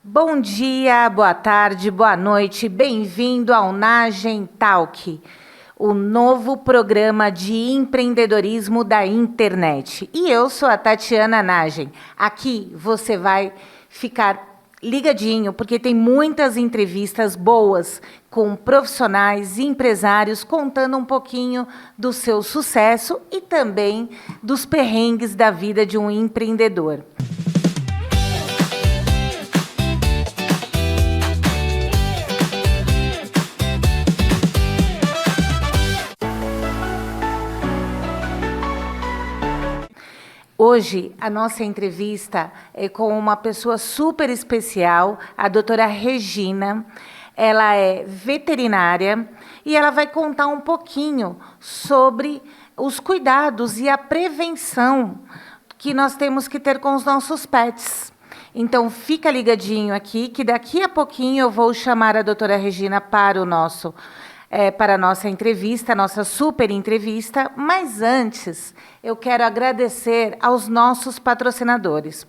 Bom dia, boa tarde, boa noite, bem-vindo ao Nagem Talk, o novo programa de empreendedorismo da internet. E eu sou a Tatiana Nagem. Aqui você vai ficar ligadinho, porque tem muitas entrevistas boas com profissionais e empresários contando um pouquinho do seu sucesso e também dos perrengues da vida de um empreendedor. Hoje, a nossa entrevista é com uma pessoa super especial, a doutora Regina. Ela é veterinária e ela vai contar um pouquinho sobre os cuidados e a prevenção que nós temos que ter com os nossos pets. Então, fica ligadinho aqui, que daqui a pouquinho eu vou chamar a doutora Regina para a nossa entrevista, nossa super entrevista, mas antes eu quero agradecer aos nossos patrocinadores.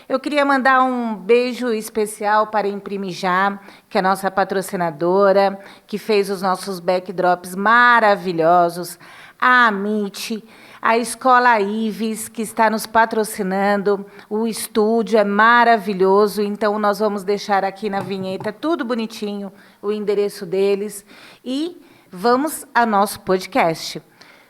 Eu queria mandar um beijo especial para a Imprimijá, que é a nossa patrocinadora, que fez os nossos backdrops maravilhosos, a Amit, a Escola Ives, que está nos patrocinando, o estúdio é maravilhoso, então nós vamos deixar aqui na vinheta tudo bonitinho, o endereço deles, e vamos ao nosso podcast.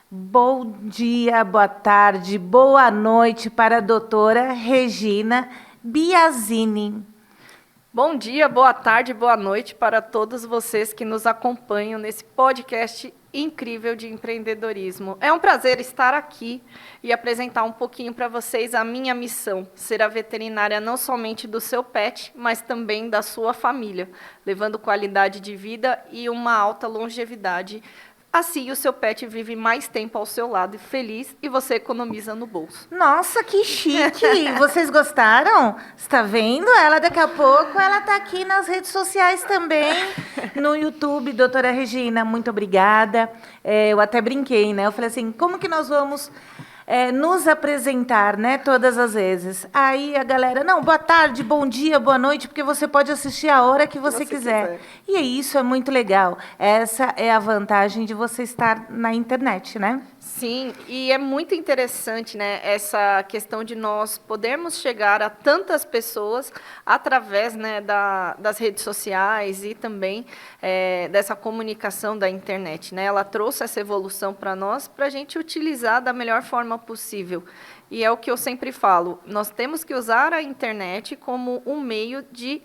Bom dia, boa tarde, boa noite para a doutora Regina Biasini. Bom dia, boa tarde, boa noite para todos vocês que nos acompanham nesse podcast incrível de empreendedorismo. É um prazer estar aqui e apresentar um pouquinho para vocês a minha missão, ser a veterinária não somente do seu pet, mas também da sua família, levando qualidade de vida e uma alta longevidade. Assim, o seu pet vive mais tempo ao seu lado, feliz, e você economiza no bolso. Nossa, que chique! Vocês gostaram? Está vendo? Ela, daqui a pouco, ela está aqui nas redes sociais também, no YouTube. Doutora Regina, muito obrigada. Eu até brinquei, né? Eu falei assim, como que nós vamos nos apresentar, né, todas as vezes? Aí a galera, não, boa tarde, bom dia, boa noite, porque você pode assistir a hora que você quiser. E isso é muito legal. Essa é a vantagem de você estar na internet, né? Sim, e é muito interessante, né, essa questão de nós podermos chegar a tantas pessoas através, né, das redes sociais e também dessa comunicação da internet, né? Ela trouxe essa evolução para nós, para a gente utilizar da melhor forma possível. E é o que eu sempre falo, nós temos que usar a internet como um meio de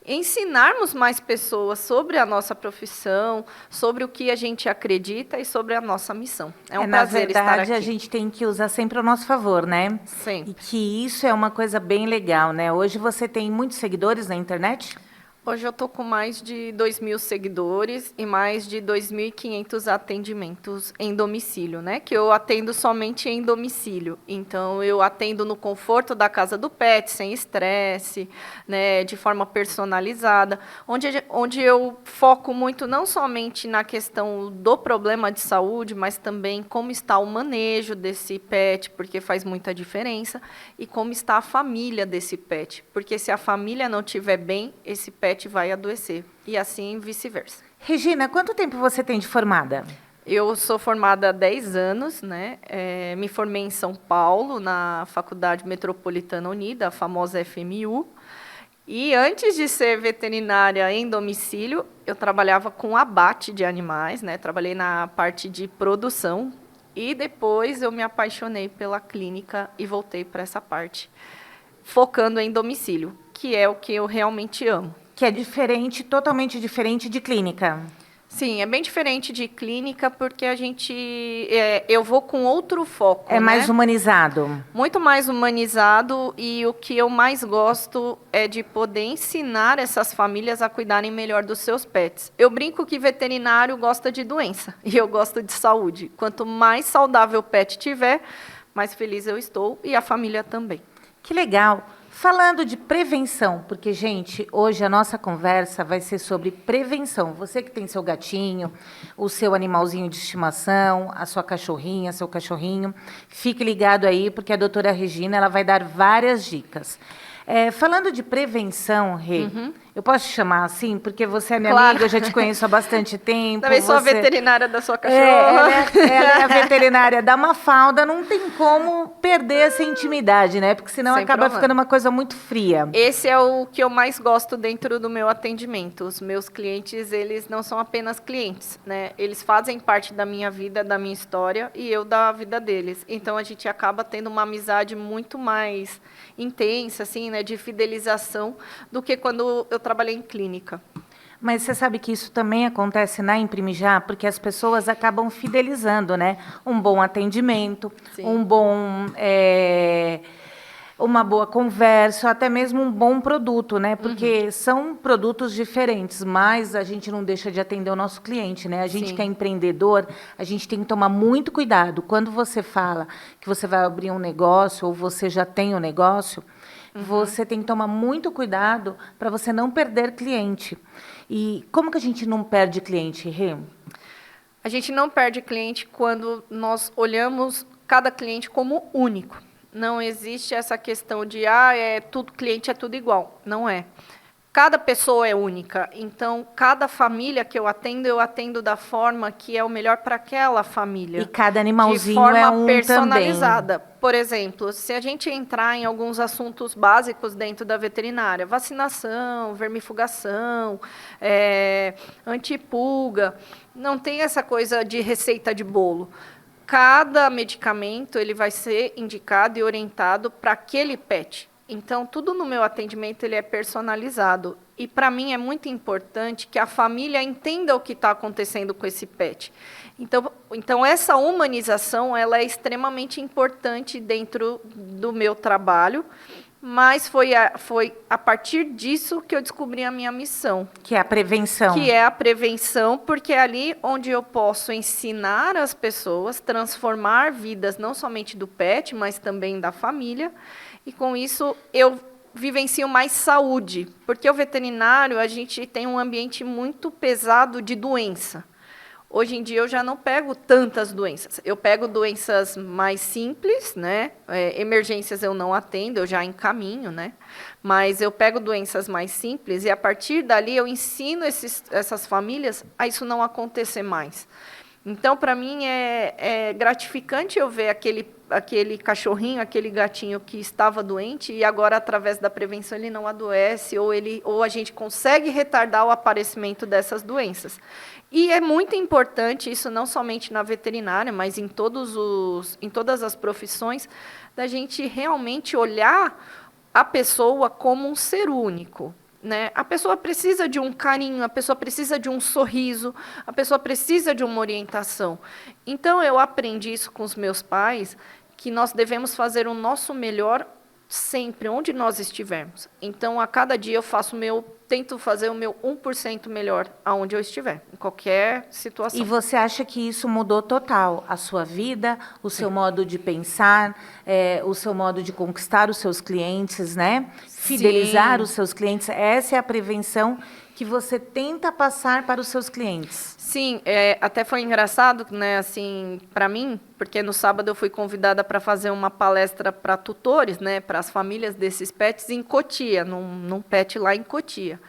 ensinarmos mais pessoas sobre a nossa profissão, sobre o que a gente acredita e sobre a nossa missão. É um prazer estar aqui. Na verdade, a gente tem que usar sempre ao nosso favor, né? Sempre. E que isso é uma coisa bem legal, né? Hoje você tem muitos seguidores na internet? Hoje eu estou com mais de 2.000 seguidores e mais de 2.500 atendimentos em domicílio, né? Que eu atendo somente em domicílio. Então, eu atendo no conforto da casa do pet, sem estresse, né? De forma personalizada, onde eu foco muito não somente na questão do problema de saúde, mas também como está o manejo desse pet, porque faz muita diferença, e como está a família desse pet, porque se a família não estiver bem, esse pet vai adoecer, e assim vice-versa. Regina, quanto tempo você tem de formada? Eu sou formada há 10 anos, né? Me formei em São Paulo, na Faculdade Metropolitana Unida, a famosa FMU, e antes de ser veterinária em domicílio, eu trabalhava com abate de animais, né? Trabalhei na parte de produção, e depois eu me apaixonei pela clínica e voltei para essa parte, focando em domicílio, que é o que eu realmente amo. Que é diferente, totalmente diferente de clínica. Sim, é bem diferente de clínica, porque eu vou com outro foco. É mais humanizado. Muito mais humanizado, e o que eu mais gosto é de poder ensinar essas famílias a cuidarem melhor dos seus pets. Eu brinco que veterinário gosta de doença, e eu gosto de saúde. Quanto mais saudável o pet tiver, mais feliz eu estou, e a família também. Que legal. Falando de prevenção, porque, gente, hoje a nossa conversa vai ser sobre prevenção. Você que tem seu gatinho, o seu animalzinho de estimação, a sua cachorrinha, seu cachorrinho, fique ligado aí, porque a doutora Regina ela vai dar várias dicas. Falando de prevenção, Rê, eu posso te chamar assim? Porque você é minha Claro. amiga, eu já te conheço há bastante tempo. Também sou a você... veterinária da sua cachorra. Ela é a veterinária da Mafalda, não tem como perder essa intimidade, né? Porque senão Sem acaba problema. ficando uma coisa muito fria. Esse é o que eu mais gosto dentro do meu atendimento. Os meus clientes, eles não são apenas clientes, né? Eles fazem parte da minha vida, da minha história e eu da vida deles. Então a gente acaba tendo uma amizade muito mais intensa, assim, né, de fidelização do que quando eu trabalhei em clínica. Mas você sabe que isso também acontece na Imprime Já, porque as pessoas acabam fidelizando, né? Um bom atendimento, Sim. uma boa conversa, até mesmo um bom produto, né? Porque são produtos diferentes, mas a gente não deixa de atender o nosso cliente, né? A gente Sim. que é empreendedor, a gente tem que tomar muito cuidado. Quando você fala que você vai abrir um negócio ou você já tem um negócio, você tem que tomar muito cuidado para você não perder cliente. E como que a gente não perde cliente, Rê? A gente não perde cliente quando nós olhamos cada cliente como único. Não existe essa questão de cliente é tudo igual. Não é. Cada pessoa é única. Então, cada família que eu atendo da forma que é o melhor para aquela família. E cada animalzinho de forma é um personalizada. Por exemplo, se a gente entrar em alguns assuntos básicos dentro da veterinária, vacinação, vermifugação, antipulga, não tem essa coisa de receita de bolo. Cada medicamento ele vai ser indicado e orientado para aquele pet. Então, tudo no meu atendimento ele é personalizado. E, para mim, é muito importante que a família entenda o que está acontecendo com esse pet. Então, essa humanização ela é extremamente importante dentro do meu trabalho, mas foi a partir disso que eu descobri a minha missão. Que é a prevenção. Que é a prevenção, porque é ali onde eu posso ensinar as pessoas, transformar vidas, não somente do pet, mas também da família. E, com isso, eu vivencio mais saúde, porque o veterinário, a gente tem um ambiente muito pesado de doença. Hoje em dia, eu já não pego tantas doenças. Eu pego doenças mais simples, né? Emergências eu não atendo, eu já encaminho, né? Mas eu pego doenças mais simples e, a partir dali, eu ensino essas famílias a isso não acontecer mais. Então, para mim, é gratificante eu ver aquele cachorrinho, aquele gatinho que estava doente e agora, através da prevenção, ele não adoece ou a gente consegue retardar o aparecimento dessas doenças. E é muito importante isso, não somente na veterinária, mas em todas as profissões, da gente realmente olhar a pessoa como um ser único. Né? A pessoa precisa de um carinho, a pessoa precisa de um sorriso, a pessoa precisa de uma orientação. Então, eu aprendi isso com os meus pais, que nós devemos fazer o nosso melhor sempre, onde nós estivermos. Então, a cada dia eu tento fazer o meu 1% melhor aonde eu estiver, em qualquer situação. E você acha que isso mudou total a sua vida, o seu modo de pensar, o seu modo de conquistar os seus clientes, né? Fidelizar os seus clientes. Essa é a prevenção que você tenta passar para os seus clientes. Sim, até foi engraçado, né, assim, para mim, porque no sábado eu fui convidada para fazer uma palestra para tutores, né, para as famílias desses pets em Cotia, num pet lá em Cotia.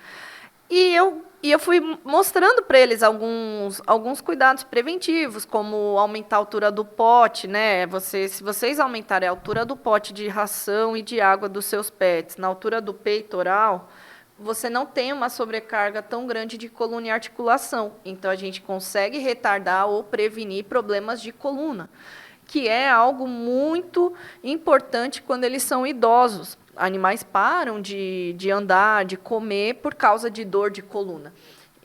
E eu fui mostrando para eles alguns cuidados preventivos, como aumentar a altura do pote, né? Se vocês aumentarem a altura do pote de ração e de água dos seus pets, na altura do peitoral, você não tem uma sobrecarga tão grande de coluna e articulação. Então, a gente consegue retardar ou prevenir problemas de coluna, que é algo muito importante quando eles são idosos. Animais param de andar, de comer, por causa de dor de coluna.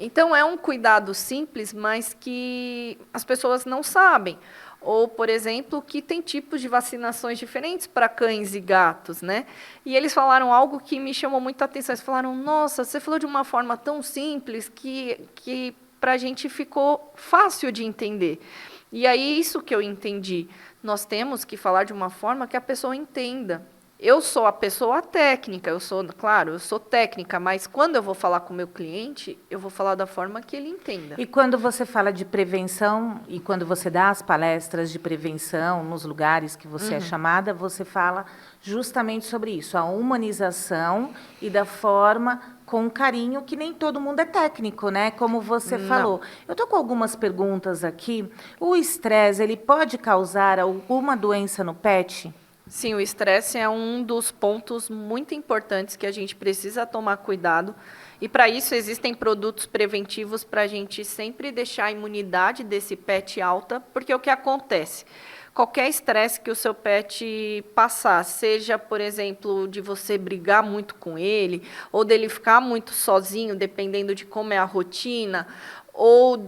Então, é um cuidado simples, mas que as pessoas não sabem. Ou, por exemplo, que tem tipos de vacinações diferentes para cães e gatos, né? E eles falaram algo que me chamou muita atenção. Eles falaram, nossa, você falou de uma forma tão simples que para a gente ficou fácil de entender. E aí, isso que eu entendi. Nós temos que falar de uma forma que a pessoa entenda. Eu sou a pessoa técnica, claro, eu sou técnica, mas quando eu vou falar com o meu cliente, eu vou falar da forma que ele entenda. E quando você fala de prevenção, e quando você dá as palestras de prevenção nos lugares que você é chamada, você fala justamente sobre isso, a humanização e da forma com carinho, que nem todo mundo é técnico, né? Como você falou. Eu estou com algumas perguntas aqui. O estresse, ele pode causar alguma doença no pet? Sim, o estresse é um dos pontos muito importantes que a gente precisa tomar cuidado. E para isso existem produtos preventivos para a gente sempre deixar a imunidade desse pet alta, porque o que acontece? Qualquer estresse que o seu pet passar, seja, por exemplo, de você brigar muito com ele, ou dele ficar muito sozinho, dependendo de como é a rotina, ou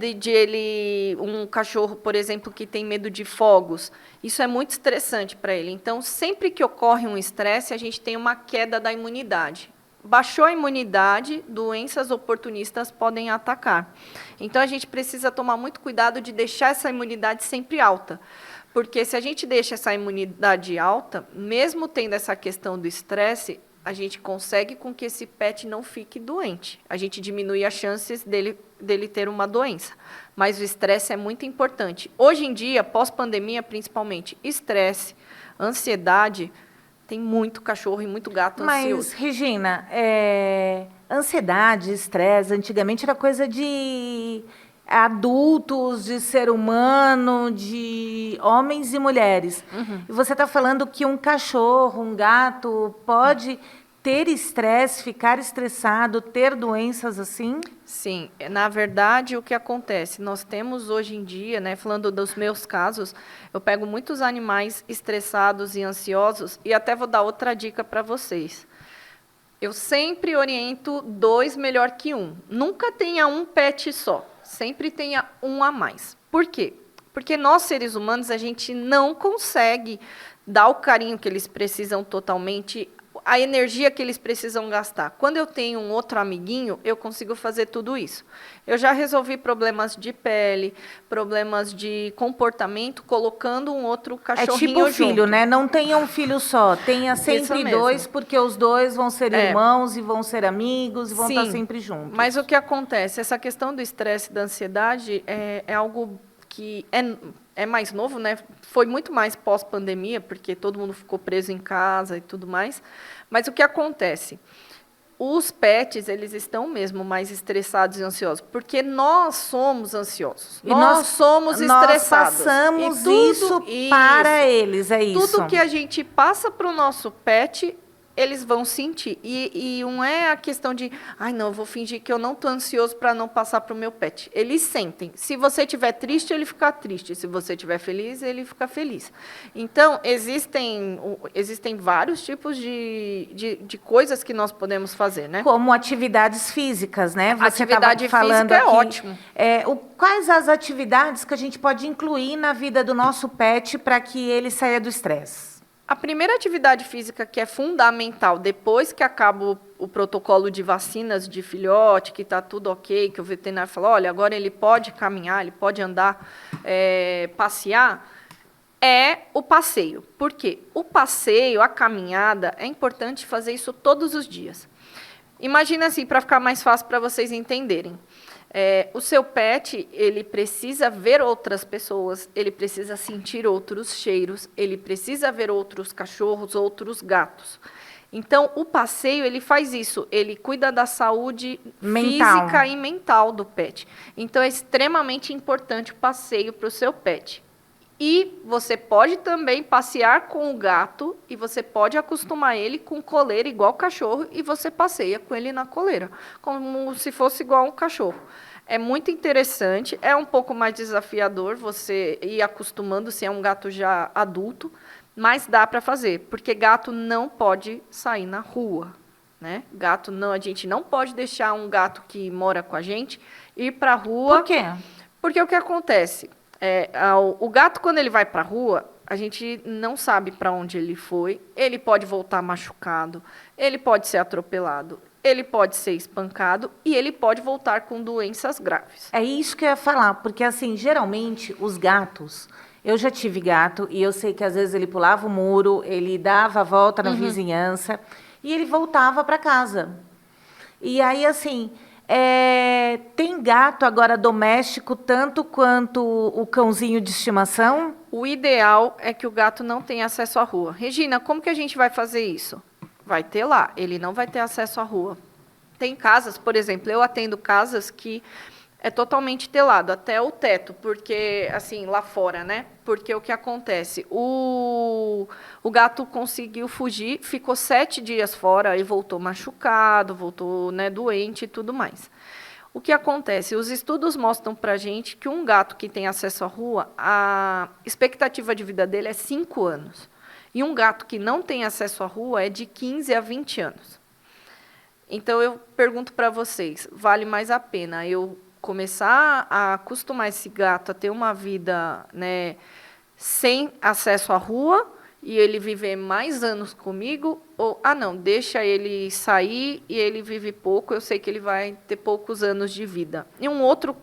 um cachorro, por exemplo, que tem medo de fogos. Isso é muito estressante para ele. Então, sempre que ocorre um estresse, a gente tem uma queda da imunidade. Baixou a imunidade, doenças oportunistas podem atacar. Então, a gente precisa tomar muito cuidado de deixar essa imunidade sempre alta. Porque se a gente deixa essa imunidade alta, mesmo tendo essa questão do estresse, a gente consegue com que esse pet não fique doente. A gente diminui as chances dele ter uma doença. Mas o estresse é muito importante. Hoje em dia, pós-pandemia, principalmente, estresse, ansiedade, tem muito cachorro e muito gato ansioso. Mas, Regina, ansiedade, estresse, antigamente era coisa de adultos, de ser humano, de homens e mulheres. E você está falando que um cachorro, um gato, pode ter estresse, ficar estressado, ter doenças assim? Sim, na verdade, o que acontece? Nós temos hoje em dia, né, falando dos meus casos, eu pego muitos animais estressados e ansiosos, e até vou dar outra dica para vocês. Eu sempre oriento 2 melhor que 1. Nunca tenha um pet só. Sempre tenha um a mais. Por quê? Porque nós, seres humanos, a gente não consegue dar o carinho que eles precisam totalmente, a energia que eles precisam gastar. Quando eu tenho um outro amiguinho, eu consigo fazer tudo isso. Eu já resolvi problemas de pele, problemas de comportamento, colocando um outro cachorrinho junto. É tipo filho, né? Não tenha um filho só, tenha sempre 2, porque os 2 vão ser irmãos e vão ser amigos e vão estar sempre juntos. Mas o que acontece? Essa questão do estresse e da ansiedade é algo que é mais novo, né? Foi muito mais pós-pandemia, porque todo mundo ficou preso em casa e tudo mais. Mas o que acontece? Os pets, eles estão mesmo mais estressados e ansiosos, porque nós somos ansiosos. Nós somos estressados. Nós passamos isso para eles, é isso. Tudo que a gente passa para o nosso pet, eles vão sentir. E não é a questão de, não, eu vou fingir que eu não estou ansioso para não passar para o meu pet. Eles sentem. Se você estiver triste, ele fica triste. Se você estiver feliz, ele fica feliz. Então, existem vários tipos de coisas que nós podemos fazer, né? Como atividades físicas, né? Você atividade física é ótimo. Quais as atividades que a gente pode incluir na vida do nosso pet para que ele saia do estresse? A primeira atividade física que é fundamental, depois que acaba o protocolo de vacinas de filhote, que está tudo ok, que o veterinário fala, olha, agora ele pode caminhar, ele pode andar, passear, é o passeio. Por quê? O passeio, a caminhada, é importante fazer isso todos os dias. Imagina assim, para ficar mais fácil para vocês entenderem. O seu pet, ele precisa ver outras pessoas, ele precisa sentir outros cheiros, ele precisa ver outros cachorros, outros gatos. Então, o passeio, ele faz isso, ele cuida da saúde física e mental do pet. Então, é extremamente importante o passeio para o seu pet. E você pode também passear com o gato e você pode acostumar ele com coleira igual o cachorro e você passeia com ele na coleira, como se fosse igual um cachorro. É muito interessante, é um pouco mais desafiador você ir acostumando se é um gato já adulto, mas dá para fazer, porque gato não pode sair na rua, né? Gato não, a gente não pode deixar um gato que mora com a gente ir para a rua. Por quê? Porque o que acontece? O gato, quando ele vai para a rua, a gente não sabe para onde ele foi, ele pode voltar machucado, ele pode ser atropelado, ele pode ser espancado e ele pode voltar com doenças graves. É isso que eu ia falar, porque assim, geralmente os gatos, Eu já tive gato e eu sei que às vezes ele pulava o muro, ele dava a volta na vizinhança e ele voltava para casa. E aí, assim, tem gato agora doméstico tanto quanto o cãozinho de estimação? O ideal é que o gato não tenha acesso à rua. Regina, como que a gente vai fazer isso? Vai ter lá, ele não vai ter acesso à rua. Tem casas, por exemplo, eu atendo casas que é totalmente telado, até o teto, porque, assim, lá fora, né? Porque o que acontece? O gato conseguiu fugir, ficou 7 dias fora e voltou machucado, voltou, né, doente e tudo mais. O que acontece? Os estudos mostram para a gente que um gato que tem acesso à rua, a expectativa de vida dele é 5 anos. E um gato que não tem acesso à rua é de 15 a 20 anos. Então, eu pergunto para vocês, vale mais a pena eu começar a acostumar esse gato a ter uma vida, né, sem acesso à rua e ele viver mais anos comigo? Ou, não, deixa ele sair e ele vive pouco, eu sei que ele vai ter poucos anos de vida. E um outro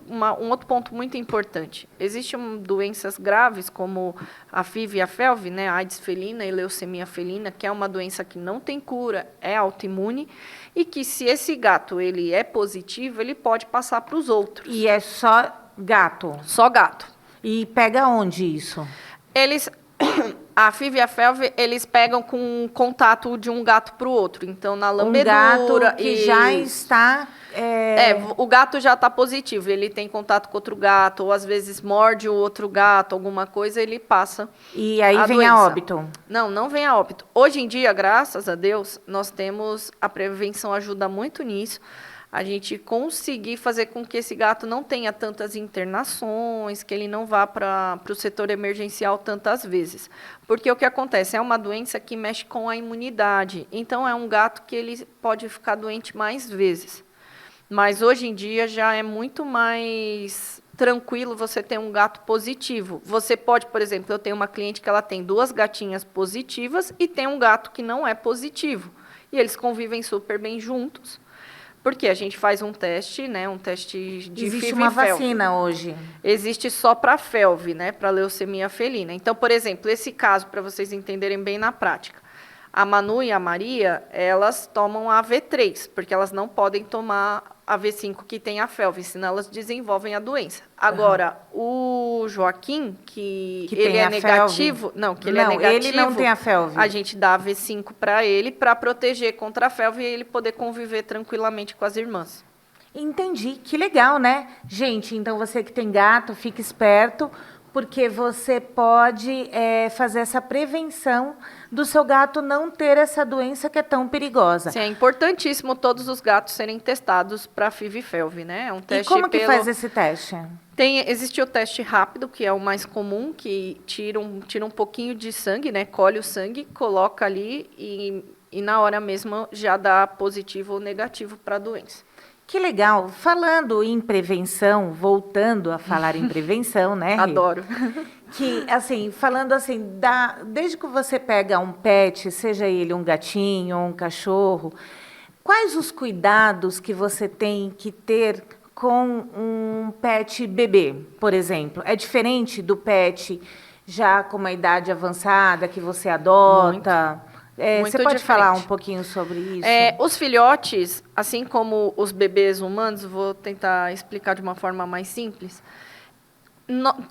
ponto muito importante, existem doenças graves como a FIV e a FeLV, né, a AIDS felina e leucemia felina, que é uma doença que não tem cura, é autoimune, e que se esse gato ele é positivo, ele pode passar para os outros. E é só gato? Só gato. E pega onde isso? A FIV e a FeLV, eles pegam com contato de um gato para o outro. Então, na lambedura... Um gato que já está... o gato já está positivo. Ele tem contato com outro gato, ou às vezes morde o outro gato, alguma coisa, ele passa. E aí vem doença. a óbito? Não, não vem a óbito. Hoje em dia, graças a Deus, nós temos... A prevenção ajuda muito nisso. A gente conseguir fazer com que esse gato não tenha tantas internações, que ele não vá para o setor emergencial tantas vezes. Porque o que acontece? É uma doença que mexe com a imunidade. Então, é um gato que ele pode ficar doente mais vezes. Mas, hoje em dia, já é muito mais tranquilo você ter um gato positivo. Você pode, por exemplo, eu tenho uma cliente que ela tem 2 gatinhas positivas e tem um gato que não é positivo. E eles convivem super bem juntos. Porque a gente faz um teste, né, um teste de Existe FIV uma e FeLV. vacina hoje? Existe só para a FeLV, né, para a leucemia felina. Então, por exemplo, esse caso, para vocês entenderem bem na prática, a Manu e a Maria, elas tomam a V3, porque elas não podem tomar a V5 que tem a FeLV, senão elas desenvolvem a doença. Agora, o Joaquim, que ele é negativo... Não, ele não tem a FeLV. A gente dá a V5 para ele, para proteger contra a FeLV e ele poder conviver tranquilamente com as irmãs. Entendi, que legal, né? Gente, então você que tem gato, fique esperto, porque você pode fazer essa prevenção do seu gato não ter essa doença que é tão perigosa. Sim, é importantíssimo todos os gatos serem testados para FIV e FeLV, né? É um teste. E como que faz esse teste? Existe o teste rápido, que é o mais comum, que tira um pouquinho de sangue, né? Colhe o sangue, coloca ali e na hora mesmo já dá positivo ou negativo para a doença. Que legal. Falando em prevenção, voltando a falar em prevenção, né? Adoro. Que, assim, falando assim, desde que você pega um pet, seja ele um gatinho, um cachorro, quais os cuidados que você tem que ter com um pet bebê, por exemplo? É diferente do pet já com uma idade avançada que você adota? Muito. Você pode falar um pouquinho sobre isso? Os filhotes, assim como os bebês humanos, vou tentar explicar de uma forma mais simples,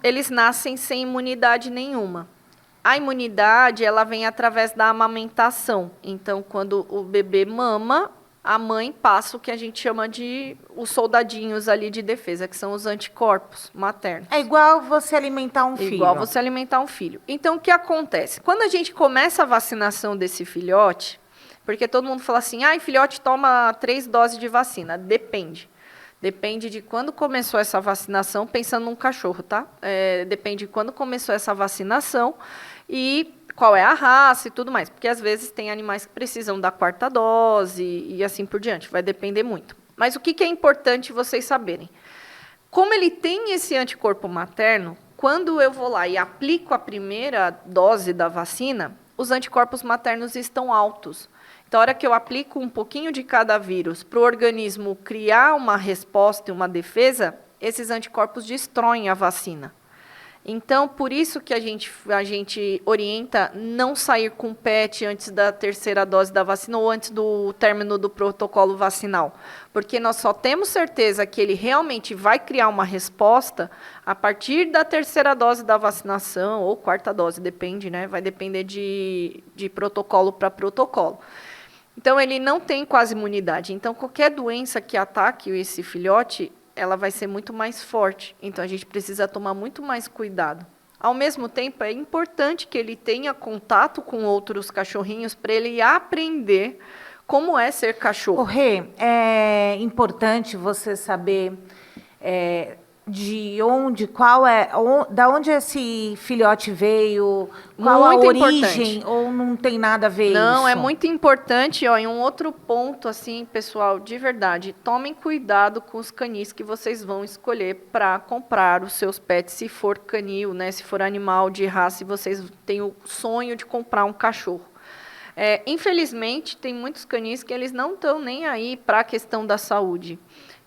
eles nascem sem imunidade nenhuma. A imunidade ela vem através da amamentação. Então, quando o bebê mama, a mãe passa o que a gente chama de os soldadinhos ali de defesa, que são os anticorpos maternos. É igual você alimentar um filho. Igual você alimentar um filho. Então, o que acontece? Quando a gente começa a vacinação desse filhote, porque todo mundo fala assim, filhote toma 3 doses de vacina. Depende. Depende de quando começou essa vacinação, pensando num cachorro, tá? Depende de quando começou essa vacinação e qual é a raça e tudo mais. Porque, às vezes, tem animais que precisam da 4ª dose e assim por diante. Vai depender muito. Mas o que é importante vocês saberem? Como ele tem esse anticorpo materno, quando eu vou lá e aplico a primeira dose da vacina, os anticorpos maternos estão altos. Então, a hora que eu aplico um pouquinho de cada vírus para o organismo criar uma resposta e uma defesa, esses anticorpos destroem a vacina. Então, por isso que a gente orienta não sair com pet antes da terceira dose da vacina ou antes do término do protocolo vacinal. Porque nós só temos certeza que ele realmente vai criar uma resposta a partir da terceira dose da vacinação, ou quarta dose, depende, né? Vai depender de protocolo para protocolo. Então, ele não tem quase imunidade. Então, qualquer doença que ataque esse filhote, ela vai ser muito mais forte. Então, a gente precisa tomar muito mais cuidado. Ao mesmo tempo, é importante que ele tenha contato com outros cachorrinhos para ele aprender como é ser cachorro. Rê, é importante você saber de onde, da onde esse filhote veio, qual a origem, ou não tem nada a ver isso? Não, é muito importante, ó, em um outro ponto, assim, pessoal, de verdade, tomem cuidado com os canis que vocês vão escolher para comprar os seus pets, se for canil, né, se for animal de raça, se vocês têm o sonho de comprar um cachorro. Infelizmente, tem muitos canis que eles não estão nem aí para a questão da saúde,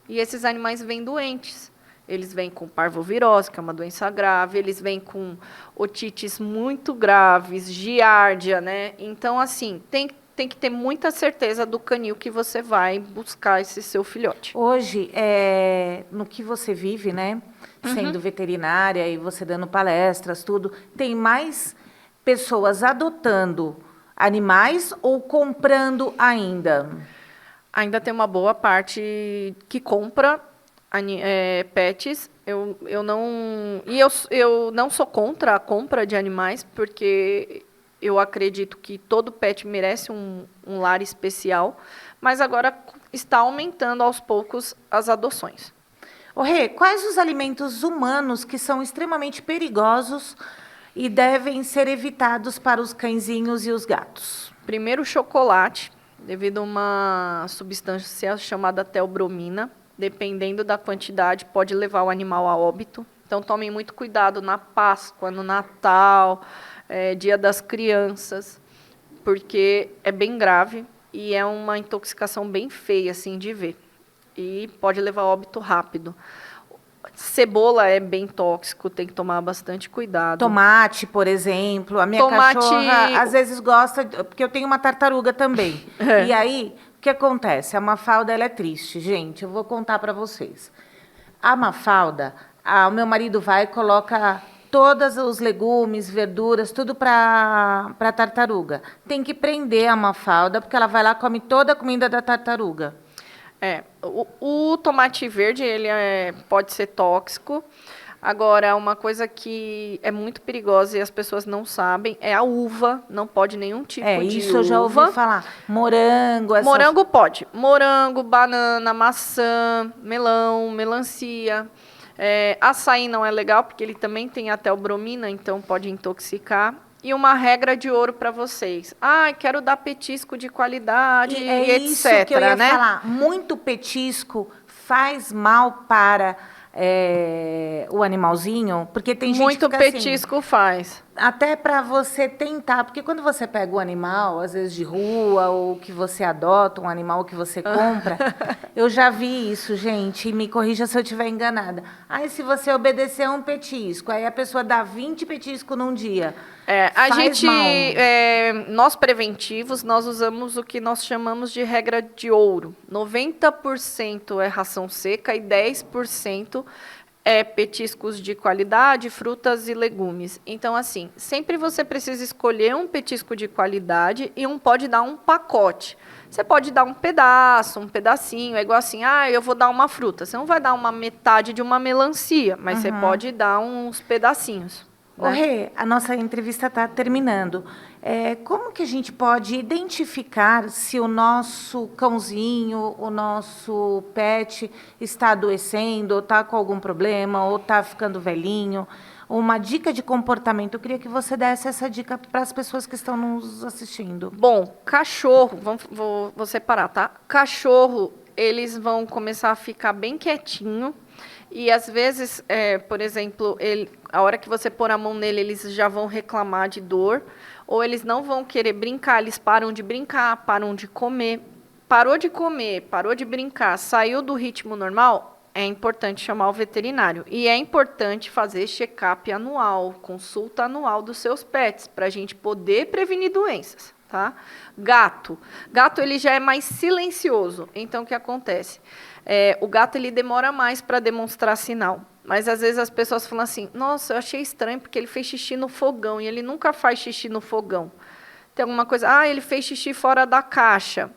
e esses animais vêm doentes. Eles vêm com parvovirose, que é uma doença grave, eles vêm com otites muito graves, giardia, né? Então, assim, tem que ter muita certeza do canil que você vai buscar esse seu filhote. Hoje, no que você vive, né? Sendo veterinária e você dando palestras, tudo, tem mais pessoas adotando animais ou comprando ainda? Ainda tem uma boa parte que compra pets. Eu não sou contra a compra de animais, porque eu acredito que todo pet merece um lar especial, mas agora está aumentando aos poucos as adoções. Rê, quais os alimentos humanos que são extremamente perigosos e devem ser evitados para os cãezinhos e os gatos? Primeiro, o chocolate, devido a uma substância chamada teobromina. Dependendo da quantidade, pode levar o animal a óbito. Então, tomem muito cuidado na Páscoa, no Natal, Dia das Crianças, porque é bem grave e é uma intoxicação bem feia, assim, de ver. E pode levar a óbito rápido. Cebola é bem tóxico, tem que tomar bastante cuidado. Tomate, por exemplo. A minha cachorra, às vezes, gosta, porque eu tenho uma tartaruga também. E aí, o que acontece? A Mafalda, ela é triste. Gente, eu vou contar para vocês. A Mafalda, o meu marido vai e coloca todos os legumes, verduras, tudo para a tartaruga. Tem que prender a Mafalda, porque ela vai lá e come toda a comida da tartaruga. O tomate verde, ele pode ser tóxico. Agora, uma coisa que é muito perigosa e as pessoas não sabem é a uva. Não pode nenhum tipo de uva. Isso eu já ouvi falar. Morango. Morango pode. Morango, banana, maçã, melão, melancia. Açaí não é legal, porque ele também tem a teobromina, então pode intoxicar. E uma regra de ouro para vocês. Quero dar petisco de qualidade, e etc. Isso que eu ia falar. Muito petisco faz mal para o animalzinho, porque tem gente muito que fica petisco assim, faz. Até para você tentar, porque quando você pega o animal, às vezes de rua, ou que você adota, um animal que você compra, eu já vi isso, gente, e me corrija se eu estiver enganada. Aí, se você obedecer a um petisco, aí a pessoa dá 20 petiscos num dia. Nós preventivos, nós usamos o que nós chamamos de regra de ouro. 90% é ração seca e 10% petiscos de qualidade, frutas e legumes. Então, assim, sempre você precisa escolher um petisco de qualidade e pode dar um pacote. Você pode dar um pedaço, um pedacinho, é igual assim, eu vou dar uma fruta. Você não vai dar uma metade de uma melancia, mas você pode dar uns pedacinhos. Rê, a nossa entrevista está terminando. Como que a gente pode identificar se o nosso cãozinho, o nosso pet está adoecendo, ou está com algum problema, ou está ficando velhinho? Uma dica de comportamento. Eu queria que você desse essa dica para as pessoas que estão nos assistindo. Bom, cachorro, vou separar, tá? Cachorro, eles vão começar a ficar bem quietinho. E, às vezes, por exemplo, a hora que você pôr a mão nele, eles já vão reclamar de dor, ou eles não vão querer brincar, eles param de brincar, param de comer. Parou de comer, parou de brincar, saiu do ritmo normal, é importante chamar o veterinário. E é importante fazer check-up anual, consulta anual dos seus pets, para a gente poder prevenir doenças, tá? Gato. Gato, ele já é mais silencioso. Então, o que acontece? O gato, ele demora mais para demonstrar sinal. Mas, às vezes, as pessoas falam assim, nossa, eu achei estranho porque ele fez xixi no fogão, e ele nunca faz xixi no fogão. Tem alguma coisa, ele fez xixi fora da caixa.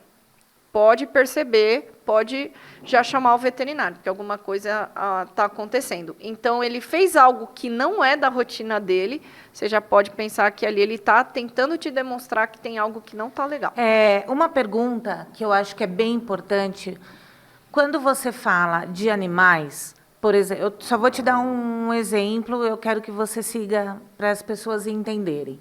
Pode perceber, pode já chamar o veterinário, porque alguma coisa está acontecendo. Então, ele fez algo que não é da rotina dele, você já pode pensar que ali ele está tentando te demonstrar que tem algo que não está legal. Uma pergunta que eu acho que é bem importante, quando você fala de animais, por exemplo, eu só vou te dar um exemplo, eu quero que você siga para as pessoas entenderem.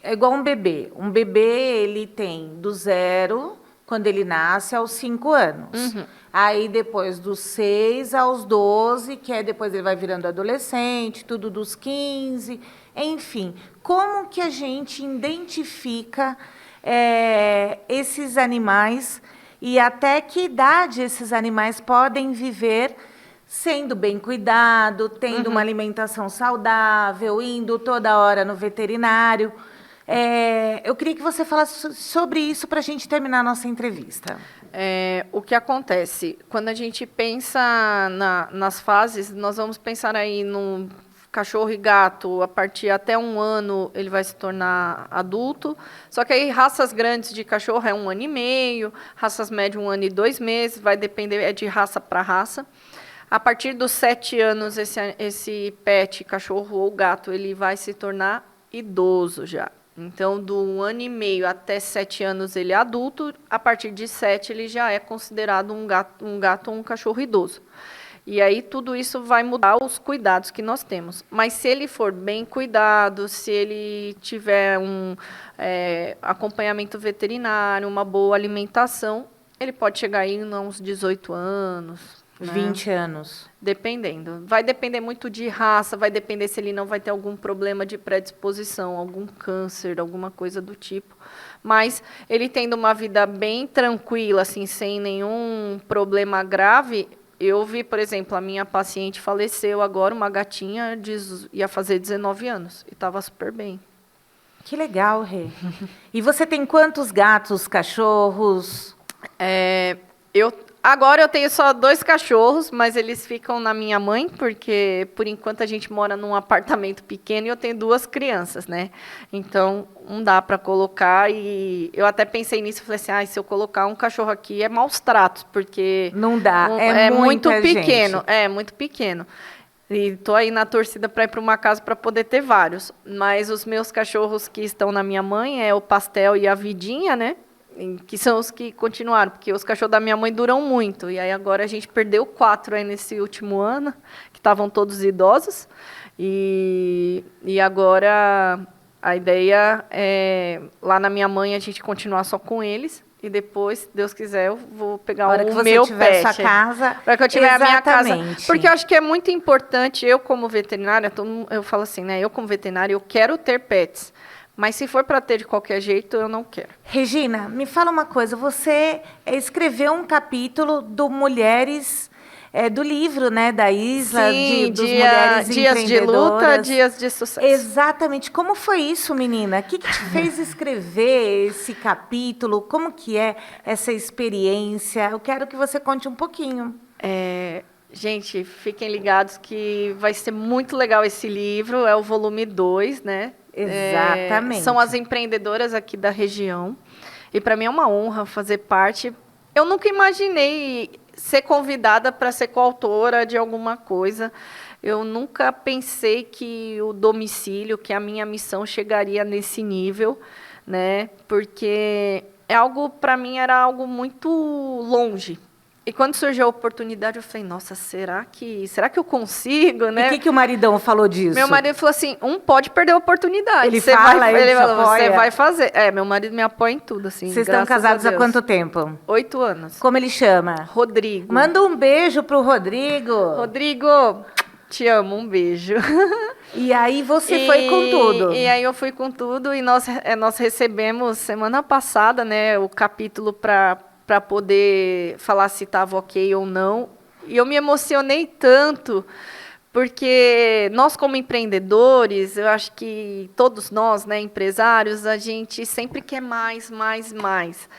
É igual um bebê. Um bebê, ele tem do 0... quando ele nasce, aos 5 anos. Uhum. Aí, depois dos 6 aos 12, que é depois ele vai virando adolescente, tudo dos 15, enfim. Como que a gente identifica esses animais e até que idade esses animais podem viver sendo bem cuidado, tendo uma alimentação saudável, indo toda hora no veterinário? Eu queria que você falasse sobre isso para a gente terminar a nossa entrevista. O que acontece? Quando a gente pensa nas fases, nós vamos pensar aí no cachorro e gato, a partir até 1 ano ele vai se tornar adulto. Só que aí raças grandes de cachorro é 1 ano e meio, raças médias 1 ano e 2 meses, vai depender de raça para raça. A partir dos 7 anos, esse pet, cachorro ou gato, ele vai se tornar idoso já. Então, do 1 ano e meio até 7 anos ele é adulto, a partir de 7 ele já é considerado um gato ou um cachorro idoso. E aí tudo isso vai mudar os cuidados que nós temos. Mas se ele for bem cuidado, se ele tiver um acompanhamento veterinário, uma boa alimentação, ele pode chegar aí uns 18 anos. 20 anos. Dependendo. Vai depender muito de raça, vai depender se ele não vai ter algum problema de predisposição, algum câncer, alguma coisa do tipo. Mas ele tendo uma vida bem tranquila, assim, sem nenhum problema grave. Eu vi, por exemplo, a minha paciente faleceu agora, uma gatinha, ia fazer 19 anos, e estava super bem. Que legal, Rê. E você tem quantos gatos, cachorros? Agora eu tenho só 2 cachorros, mas eles ficam na minha mãe, porque, por enquanto, a gente mora num apartamento pequeno e eu tenho 2 crianças, né? Então, não dá para colocar. E eu até pensei nisso, falei assim, se eu colocar um cachorro aqui é maus tratos, porque... Não dá, é muito pequeno. Gente. É, muito pequeno. E estou aí na torcida para ir para uma casa para poder ter vários. Mas os meus cachorros que estão na minha mãe é o Pastel e a Vidinha, né? Que são os que continuaram, porque os cachorros da minha mãe duram muito. E aí agora a gente perdeu 4 aí nesse último ano, que estavam todos idosos. E agora a ideia é, lá na minha mãe, a gente continuar só com eles. E depois, se Deus quiser, eu vou pegar o meu pet. Para que você tiver sua casa. Para que eu tiver a minha casa. Exatamente. Porque eu acho que é muito importante, eu como veterinária, eu falo assim, né? Eu como veterinária, eu quero ter pets. Mas se for para ter de qualquer jeito, eu não quero. Regina, me fala uma coisa. Você escreveu um capítulo do Mulheres, do livro, né, da Isla, dos Mulheres Dias de luta, dias de sucesso. Exatamente. Como foi isso, menina? O que te fez escrever esse capítulo? Como que é essa experiência? Eu quero que você conte um pouquinho. Gente, fiquem ligados que vai ser muito legal esse livro. É o volume 2, né? Exatamente. São as empreendedoras aqui da região. E para mim é uma honra fazer parte. Eu nunca imaginei ser convidada para ser coautora de alguma coisa. Eu nunca pensei que o domicílio, que a minha missão chegaria nesse nível, né? Porque para mim era algo muito longe. E quando surgiu a oportunidade, eu falei, nossa, será que eu consigo, né? E o que o maridão falou disso? Meu marido falou assim, pode perder a oportunidade. Ele falou, você vai fazer. Meu marido me apoia em tudo, assim. Vocês estão casados há quanto tempo? 8 anos. Como ele chama? Rodrigo. Manda um beijo pro Rodrigo. Rodrigo, te amo, um beijo. E aí você foi com tudo. E aí eu fui com tudo e nós recebemos semana passada, né, o capítulo para poder falar se estava ok ou não. E eu me emocionei tanto, porque nós, como empreendedores, eu acho que todos nós, né, empresários, a gente sempre quer mais, mais, mais.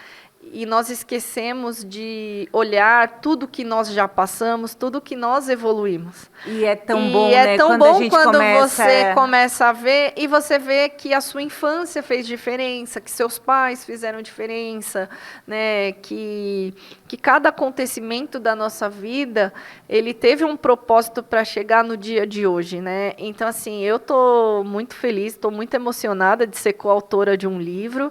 E nós esquecemos de olhar tudo que nós já passamos, tudo que nós evoluímos. E é tão bom, é né? tão quando bom a gente quando você começa a ver e você vê que a sua infância fez diferença, que seus pais fizeram diferença, né? Que cada acontecimento da nossa vida, ele teve um propósito para chegar no dia de hoje, né? Então, assim, eu estou muito feliz, estou muito emocionada de ser coautora de um livro.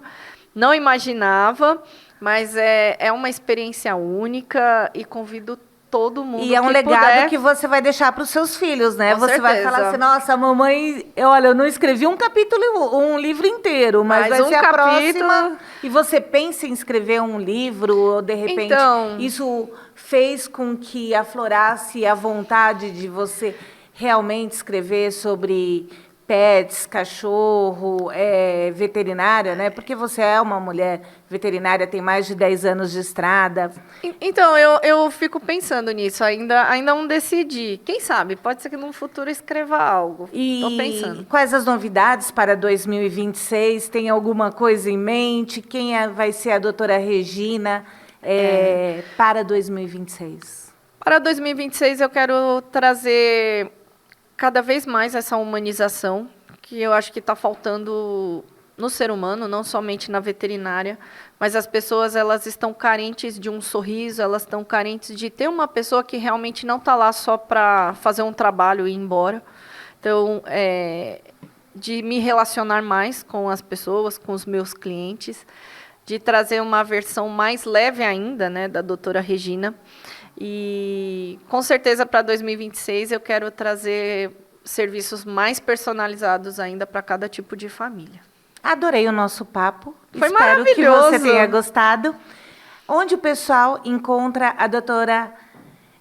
Não imaginava, mas é uma experiência única e convido todo mundo que E é um legado puder. que você vai deixar para os seus filhos, né? Com você vai certeza. falar assim, nossa, mamãe, olha, eu não escrevi um capítulo, um livro inteiro, mas vai ser a próxima. E você pensa em escrever um livro, ou de repente isso fez com que aflorasse a vontade de você realmente escrever sobre pets, cachorro, veterinária, né? Porque você é uma mulher veterinária, tem mais de 10 anos de estrada. Então, eu fico pensando nisso, ainda não decidi. Quem sabe, pode ser que no futuro escreva algo. Estou pensando. Quais as novidades para 2026? Tem alguma coisa em mente? Quem vai ser a doutora Regina para 2026? Para 2026, eu quero trazer cada vez mais essa humanização, que eu acho que está faltando no ser humano, não somente na veterinária, mas as pessoas elas estão carentes de um sorriso, elas estão carentes de ter uma pessoa que realmente não está lá só para fazer um trabalho e ir embora. Então, de me relacionar mais com as pessoas, com os meus clientes, de trazer uma versão mais leve ainda, né, da doutora Regina. E, com certeza, para 2026, eu quero trazer serviços mais personalizados ainda para cada tipo de família. Adorei o nosso papo. Foi Espero maravilhoso. que você tenha gostado. Onde o pessoal encontra a doutora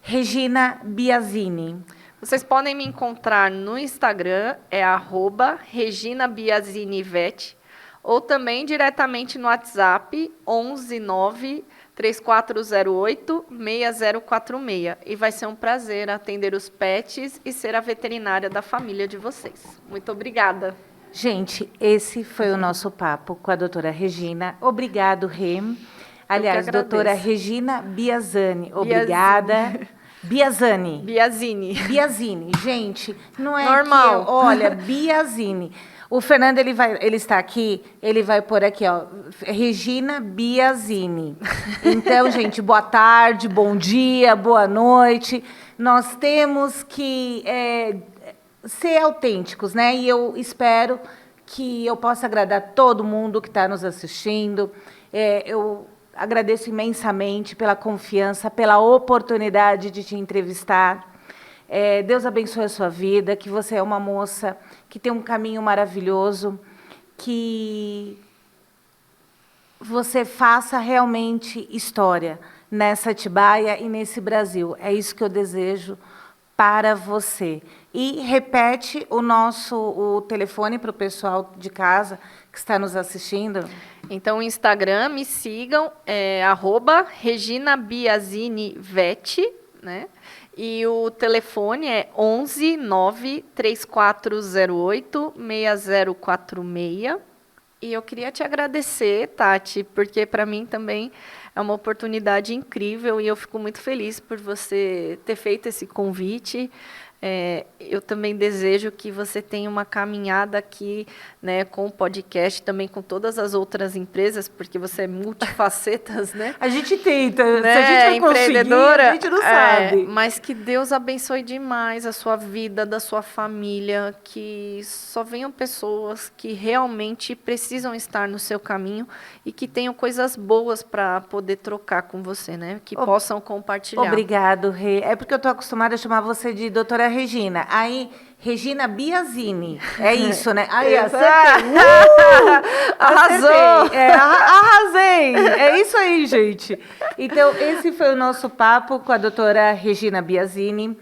Regina Biasini? Vocês podem me encontrar no Instagram, @ReginaBiasiniVet, ou também diretamente no WhatsApp, 119-3408-6046. E vai ser um prazer atender os pets e ser a veterinária da família de vocês. Muito obrigada. Gente, esse foi o nosso papo com a doutora Regina. Obrigado, Rê. Aliás, doutora Regina Biasini. Obrigada. Biasini. Gente, não é normal. Olha, Biasini. O Fernando, ele está aqui, ele vai pôr aqui, ó, Regina Biasini. Então, gente, boa tarde, bom dia, boa noite. Nós temos que ser autênticos, né? E eu espero que eu possa agradar todo mundo que está nos assistindo. Eu agradeço imensamente pela confiança, pela oportunidade de te entrevistar. Deus abençoe a sua vida, que você é uma moça que tem um caminho maravilhoso, que você faça realmente história nessa Atibaia e nesse Brasil. É isso que eu desejo para você. E repete o telefone para o pessoal de casa que está nos assistindo. Então, o Instagram, me sigam, @ReginaBiasiniVet, né? E o telefone é 11-9-3408-6046. E eu queria te agradecer, Tati, porque para mim também é uma oportunidade incrível e eu fico muito feliz por você ter feito esse convite. Eu também desejo que você tenha uma caminhada aqui, né, com o podcast, também com todas as outras empresas, porque você é multifacetas, né? A gente tenta, né? Se a gente vai empreendedora, a gente não sabe. Mas que Deus abençoe demais a sua vida, da sua família, que só venham pessoas que realmente precisam estar no seu caminho e que tenham coisas boas para poder trocar com você, né? Que possam compartilhar. Obrigado, Rê. É porque eu estou acostumada a chamar você de doutora Regina. Aí, Regina Biasini. É isso, né? Aí, acertei. Arrasou! Arrasei! É isso aí, gente. Então, esse foi o nosso papo com a doutora Regina Biasini.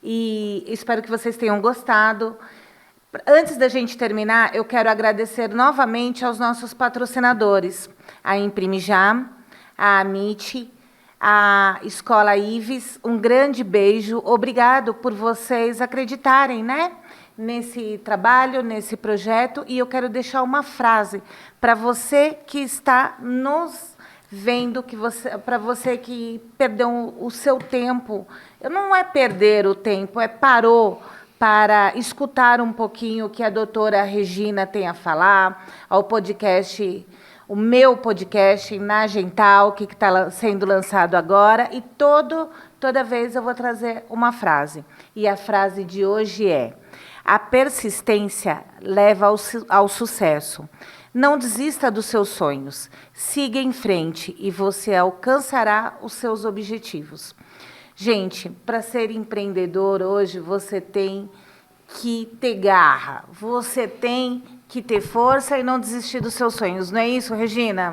E espero que vocês tenham gostado. Antes da gente terminar, eu quero agradecer novamente aos nossos patrocinadores. A Imprime Já, a Amit, a Escola Ives, um grande beijo. Obrigado por vocês acreditarem, né? Nesse trabalho, nesse projeto. E eu quero deixar uma frase para você que está nos vendo, para você que perdeu o seu tempo. Não é perder o tempo, parou para escutar um pouquinho o que a doutora Regina tem a falar, ao podcast, o meu podcast, Nagem Talk, que está sendo lançado agora, e toda vez eu vou trazer uma frase. E a frase de hoje é: a persistência leva ao sucesso. Não desista dos seus sonhos. Siga em frente e você alcançará os seus objetivos. Gente, para ser empreendedor hoje, você tem que ter garra, você tem que ter força e não desistir dos seus sonhos. Não é isso, Regina?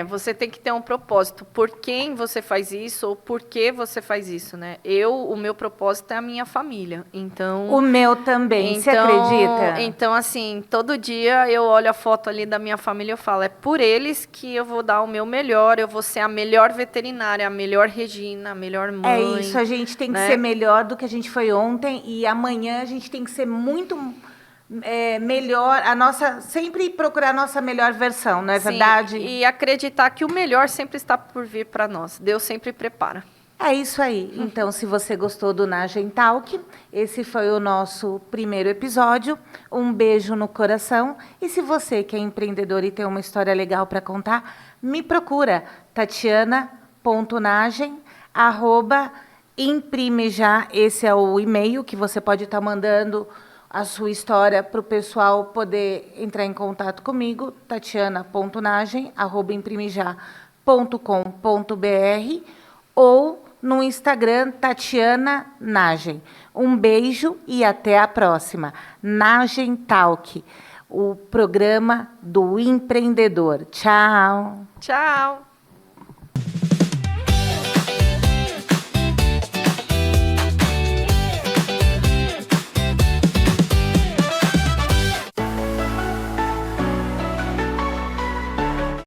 Você tem que ter um propósito. Por quem você faz isso ou por que você faz isso, né? O meu propósito é a minha família. Então, o meu também, você acredita? Então, assim, todo dia eu olho a foto ali da minha família e eu falo, é por eles que eu vou dar o meu melhor, eu vou ser a melhor veterinária, a melhor Regina, a melhor mãe. É isso, a gente tem que ser melhor do que a gente foi ontem e amanhã a gente tem que ser muito... melhor, sempre procurar a nossa melhor versão, não é verdade? E acreditar que o melhor sempre está por vir para nós. Deus sempre prepara. É isso aí. Então, se você gostou do Nagem Talk, esse foi o nosso primeiro episódio. Um beijo no coração. E se você que é empreendedor e tem uma história legal para contar, me procura, tatiana.nagem@imprimejá. Esse é o e-mail que você pode estar mandando a sua história para o pessoal poder entrar em contato comigo, tatiana.nagem@imprimejá.com.br ou no Instagram, Tatiana Nagem. Um beijo e até a próxima. Nagem Talk, o programa do empreendedor. Tchau. Tchau.